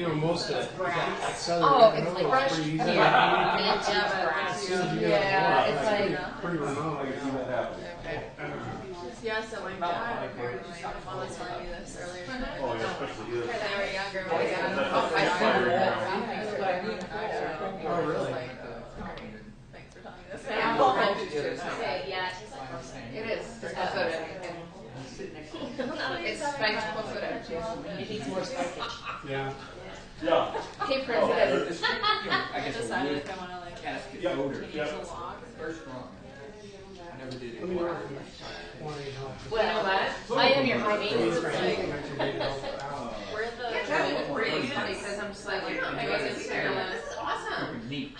know, most of Southern it's like Illinois is pretty easy. Yeah, it's like pretty remote. Yeah, so my dad heard my mom was telling me this earlier today. Oh, yeah, especially you. When they were younger, my dad Oh, really? thanks for telling me this. yeah, it is. It's not good. It's spiked soda. It needs more spiking. Yeah. Yeah. Hey, President. I decided if I want to like Yeah. change the log. Let me know if you want any help. Well, you know what? I am your high maintenance Anything friend. I can do to help out. We're the It's funny because I'm just like, you're not doing this. This is awesome. Neat.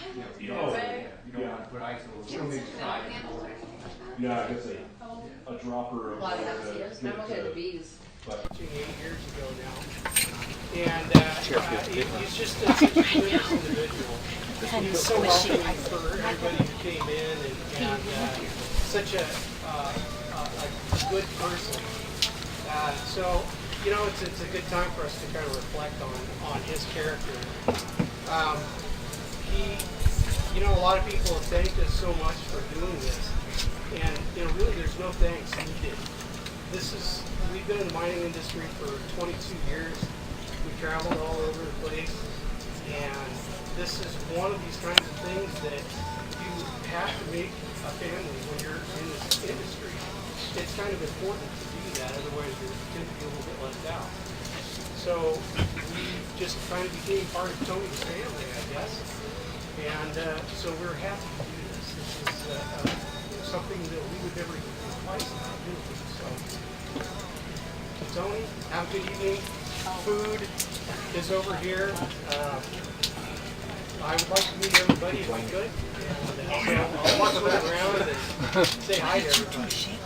You don't want to put ice over Yeah, I guess a dropper of A lot of mosquitoes. I'm okay with the bees. 8 years ago now. And he's just a good individual. He's so welcoming for everybody who came in and such a good person. So, you know, it's a good time for us to kind of reflect on his character. You know, a lot of people have thanked us so much for doing this. And, you know, really there's no thanks needed. We've been in the mining industry for 22 years. We traveled all over the place. And this is one of these kinds of things that you have to make a family when you're in this industry. It's kind of important to do that, otherwise you're going to be a little bit left out. So we just kind of became part of Tony's family, I guess. And so we're happy to do this. This is something that we would never even think twice about doing. So Tony, have a good evening. Food is over here. I would like to meet everybody if I could. So I'll walk around and say hi to everybody.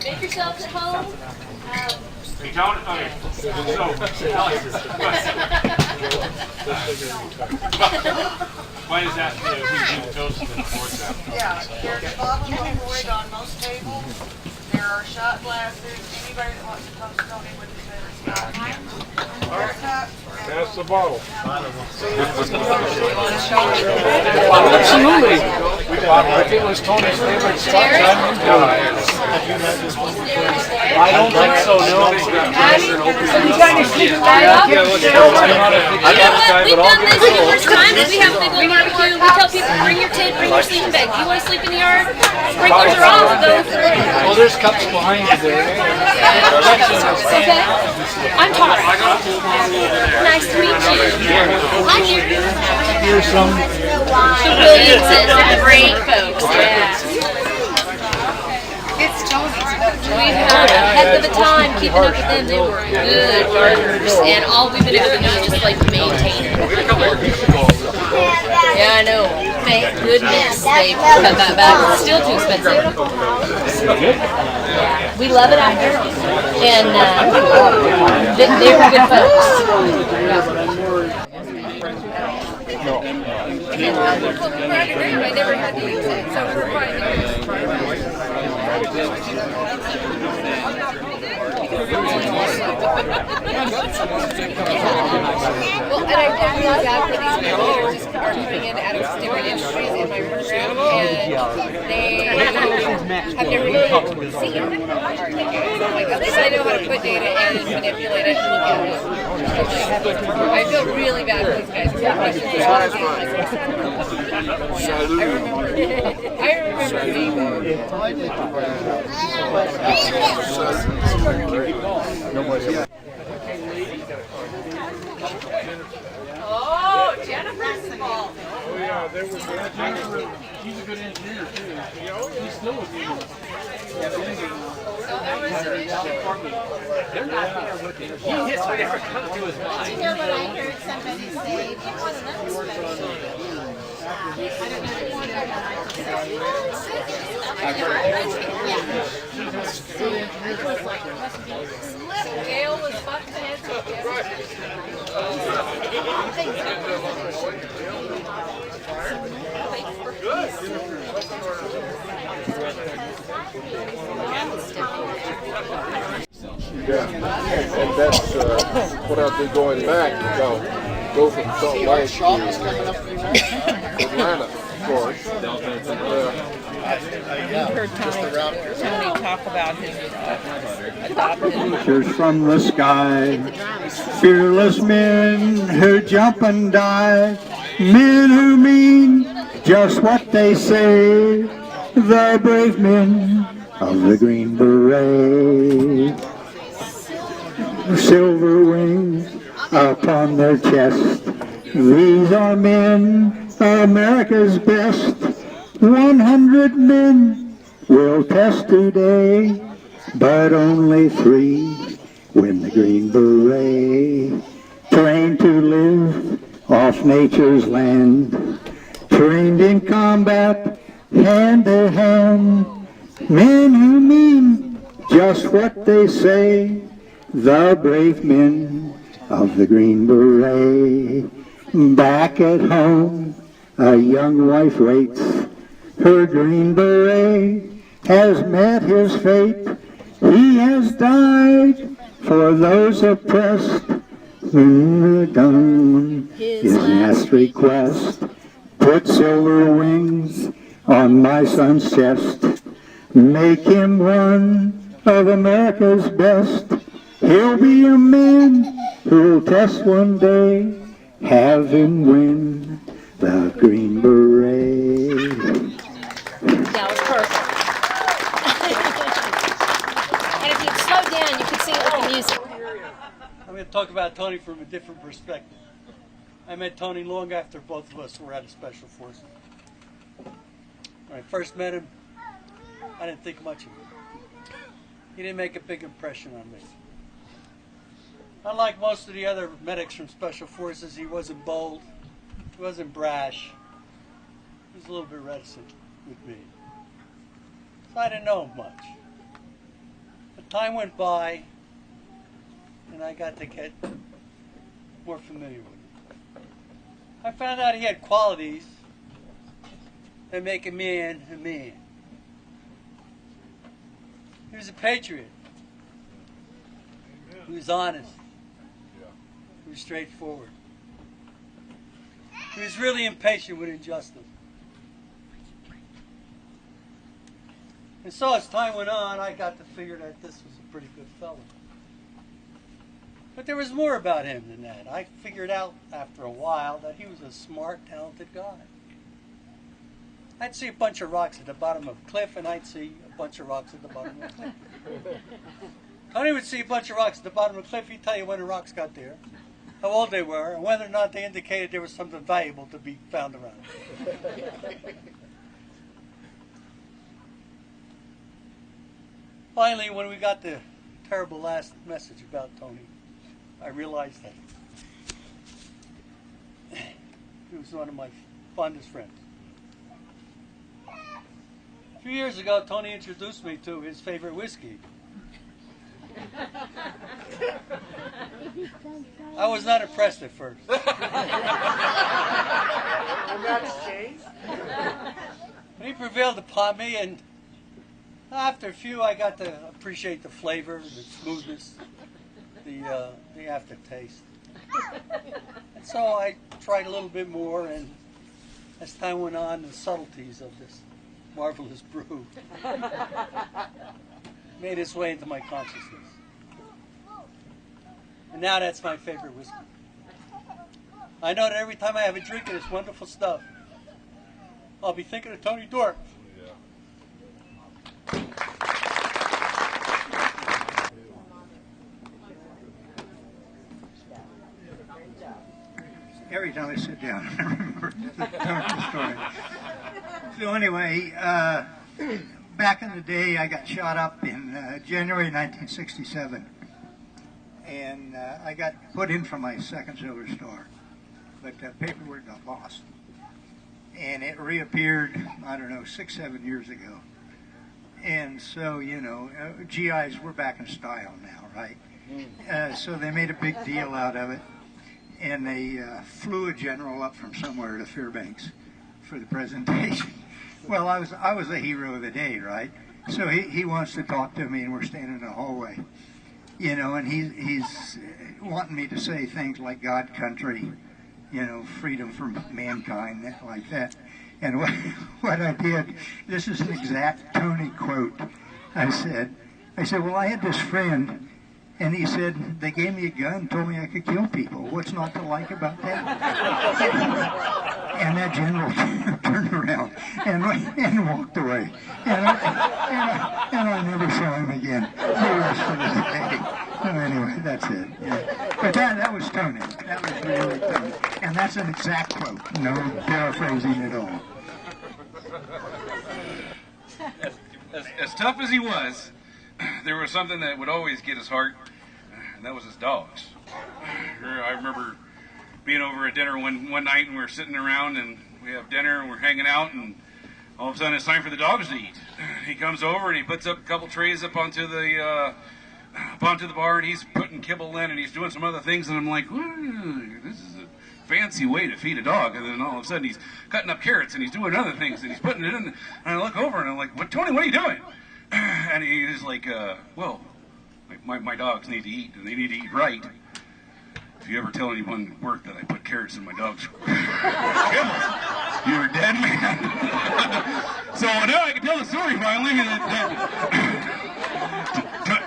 Make yourselves at home. Hey, John, okay. Why is that we do toast and forks after? Yeah, there's bottles of void on most tables. There are shot glasses. Anybody that wants to toast Tony with his favorite stuff. Pass the bottle. Absolutely. If it was Tony's favorite stuff, I don't think so, no. You know what? We've done this numerous times. We have big old barbecue. We tell people, bring your tent, bring your sleeping bag. You want to sleep in the yard? Sprinklers are off. Go for it. Well, there's cups behind you there. Okay. I'm Todd. Nice to meet you. Hi, Gary. Here's some. The Williamses are great folks. Yeah. It's Tony's. We've had a heck of a time keeping up with them. They were good partners, and all we've been able to do is just like maintain it. Yeah, I know. Thank goodness they cut that back. It's still too expensive. Yeah. We love it out here, and they were good folks. I never had to use it, so we're quite well, and I feel bad for these people that are coming in out of different industries in my program, and they have never really seen it. So like, at least I know how to put data in and manipulate it and look at it. I feel really bad for these guys. I remember being there. Oh, Jennifer's involved. Oh yeah, they were good. He's a good engineer too. He's still a good. They're not there with him. He hits whatever comes to his mind. You know what I heard somebody say? It wasn't us. Gail was fucking heads Yeah, and that's what I'd be going back to go from Salt Lake to Atlanta, of course. You heard Tony talk about his adopted. Creatures from the sky, fearless men who jump and die, men who mean just what they say, the brave men of the Green Beret. Silver wings upon their chest, these are men, America's best. 100 men will test today, but only 3 win the Green Beret. Trained to live off nature's land, trained in combat, hand to hand, men who mean just what they say, the brave men of the Green Beret. Back at home, a young wife waits. Her Green Beret has met his fate. He has died for those oppressed. Done his last request. Put silver wings on my son's chest. Make him one of America's best. He'll be a man who'll test one day. Have him win the Green Beret. That was perfect. And if you'd slow down, you could sing it with the music. I'm going to talk about Tony from a different perspective. I met Tony long after both of us were out of Special Forces. When I first met him, I didn't think much of him. He didn't make a big impression on me. Unlike most of the other medics from Special Forces, he wasn't bold, he wasn't brash, he was a little bit reticent with me. So I didn't know him much. But time went by, and I got to get more familiar with him. I found out he had qualities that make a man a man. He was a patriot. He was honest. He was straightforward. He was really impatient with injustice. And so as time went on, I got to figure that this was a pretty good fellow. But there was more about him than that. I figured out after a while that he was a smart, talented guy. I'd see a bunch of rocks at the bottom of a cliff, and I'd see a bunch of rocks at the bottom of a cliff. Tony would see a bunch of rocks at the bottom of a cliff. He'd tell you when the rocks got there, how old they were, and whether or not they indicated there was something valuable to be found around. Finally, when we got the terrible last message about Tony, I realized that he was one of my fondest friends. A few years ago, Tony introduced me to his favorite whiskey. I was not impressed at first. And that's changed? But he prevailed upon me, and after a few, I got to appreciate the flavor, the smoothness, the aftertaste. And so I tried a little bit more, and as time went on, the subtleties of this marvelous brew made its way into my consciousness. And now that's my favorite whiskey. I know that every time I have a drink of this wonderful stuff, I'll be thinking of Tony Dorp. Every time I sit down, I remember the story. So anyway, back in the day, I got shot up in January 1967, and I got put in for my second Silver Star, but paperwork got lost, and it reappeared, I don't know, 6-7 years ago. And so, you know, GIs, we're back in style now, right? So they made a big deal out of it. And they flew a general up from somewhere to Fairbanks for the presentation. Well, I was the hero of the day, right? So he wants to talk to me, and we're standing in the hallway. you know, and he's wanting me to say things like God, country, you know, freedom from mankind, like that. And what I did, this is an exact Tony quote. I said, well, I had this friend, and he said, they gave me a gun, told me I could kill people. What's not to like about that? And that general turned around and walked away. And I never saw him again the rest of the day. So anyway, that's it. Yeah. But that was Tony. That was really Tony. And that's an exact quote. No paraphrasing at all. As tough as he was, there was something that would always get his heart, and that was his dogs. I remember being over at dinner one night, and we were sitting around, and we have dinner, and we're hanging out, and all of a sudden it's time for the dogs to eat. He comes over, and he puts up a couple trays up onto the bar, and he's putting kibble in, and he's doing some other things, and I'm like, this is a fancy way to feed a dog. And then all of a sudden he's cutting up carrots, and he's doing other things, and he's putting it in, and I look over, and I'm like, Tony, what are you doing? And he's like, well, my dogs need to eat, and they need to eat right. If you ever tell anyone at work that I put carrots in my dog's kibble, you're a dead man. So now I can tell the story finally.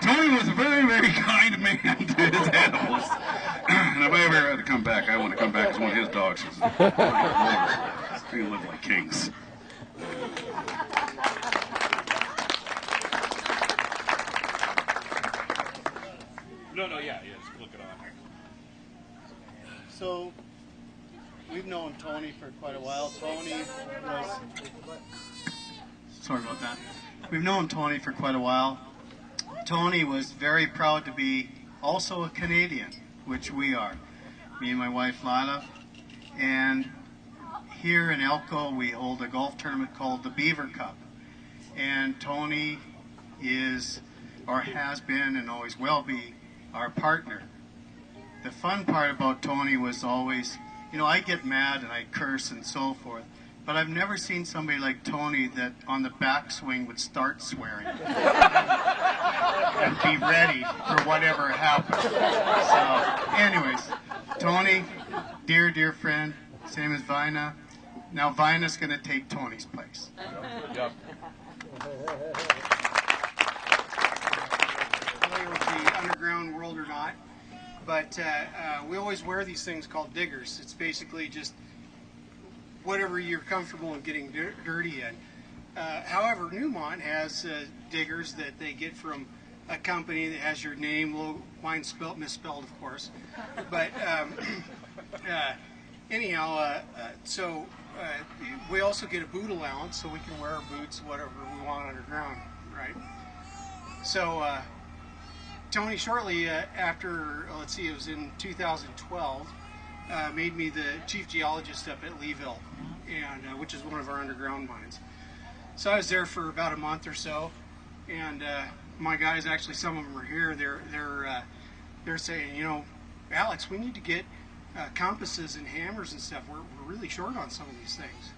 Tony was a very, very kind man to his animals. And if I ever had to come back, I want to come back as one of his dogs. They live like kings. No, yeah, just look it on. So, we've known Tony for quite a while. Sorry about that. We've known Tony for quite a while. Tony was very proud to be also a Canadian, which we are. Me and my wife Lila. And here in Elko, we hold a golf tournament called the Beaver Cup. And Tony is, or has been, and always will be, our partner. The fun part about Tony was always, you know, I get mad and I curse and so forth, but I've never seen somebody like Tony that on the backswing would start swearing and be ready for whatever happens. So, anyways, Tony, dear friend, same as Vina. Now Vina's going to take Tony's place. Yep. With the underground world or not, but we always wear these things called diggers. It's basically just whatever you're comfortable in getting dirty in. However, Newmont has diggers that they get from a company that has your name, mine misspelled of course, but anyhow, so we also get a boot allowance, so we can wear our boots whatever we want underground, right? So Tony, shortly after, let's see, it was in 2012, made me the chief geologist up at Leeville, and which is one of our underground mines. So I was there for about a month or so, and my guys, actually some of them are here. They're saying, you know, Alex, we need to get compasses and hammers and stuff. We're really short on some of these things.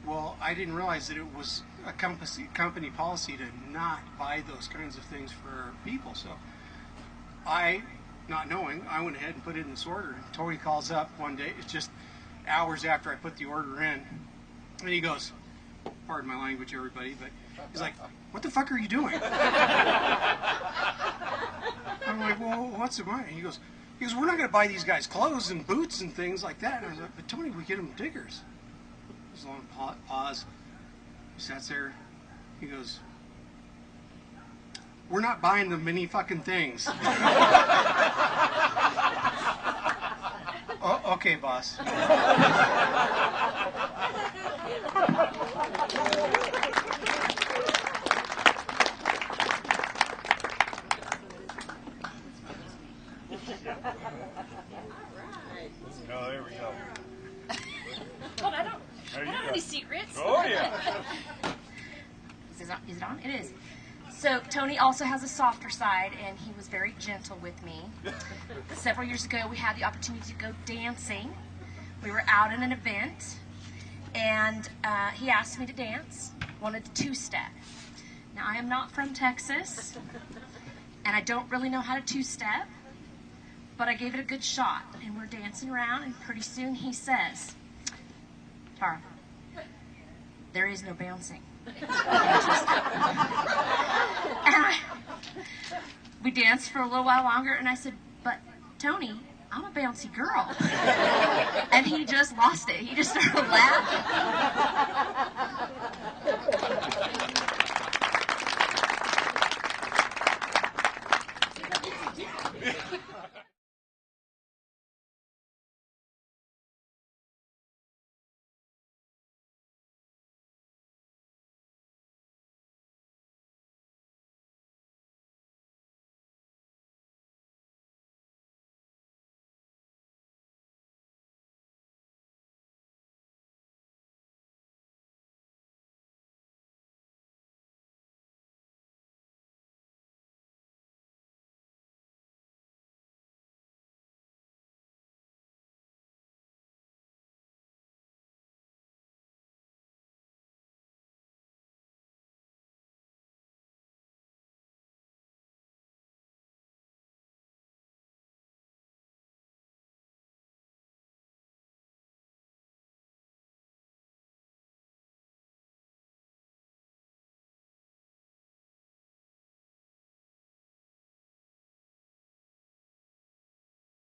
Well, I didn't realize that it was a company policy to not buy those kinds of things for people. So I, not knowing, I went ahead and put it in this order. And Tony calls up one day, it's just hours after I put the order in, and he goes, pardon my language everybody, but he's like, what the fuck are you doing? I'm like, well, what's the matter? He goes, we're not going to buy these guys clothes and boots and things like that. And I was like, but Tony, we get them diggers. There's a long pause. He sat there. He goes, we're not buying the many fucking things. Oh, okay, boss. Oh, there we go. Well, I don't have any secrets. Oh, yeah. Is it on? It is. So Tony also has a softer side, and he was very gentle with me. Several years ago, we had the opportunity to go dancing. We were out in an event, and he asked me to dance, wanted to two-step. Now, I am not from Texas, and I don't really know how to two-step, but I gave it a good shot. And we're dancing around, and pretty soon he says, Tara, there is no bouncing. We danced for a little while longer, and I said, but Tony, I'm a bouncy girl. And he just lost it. He just started laughing.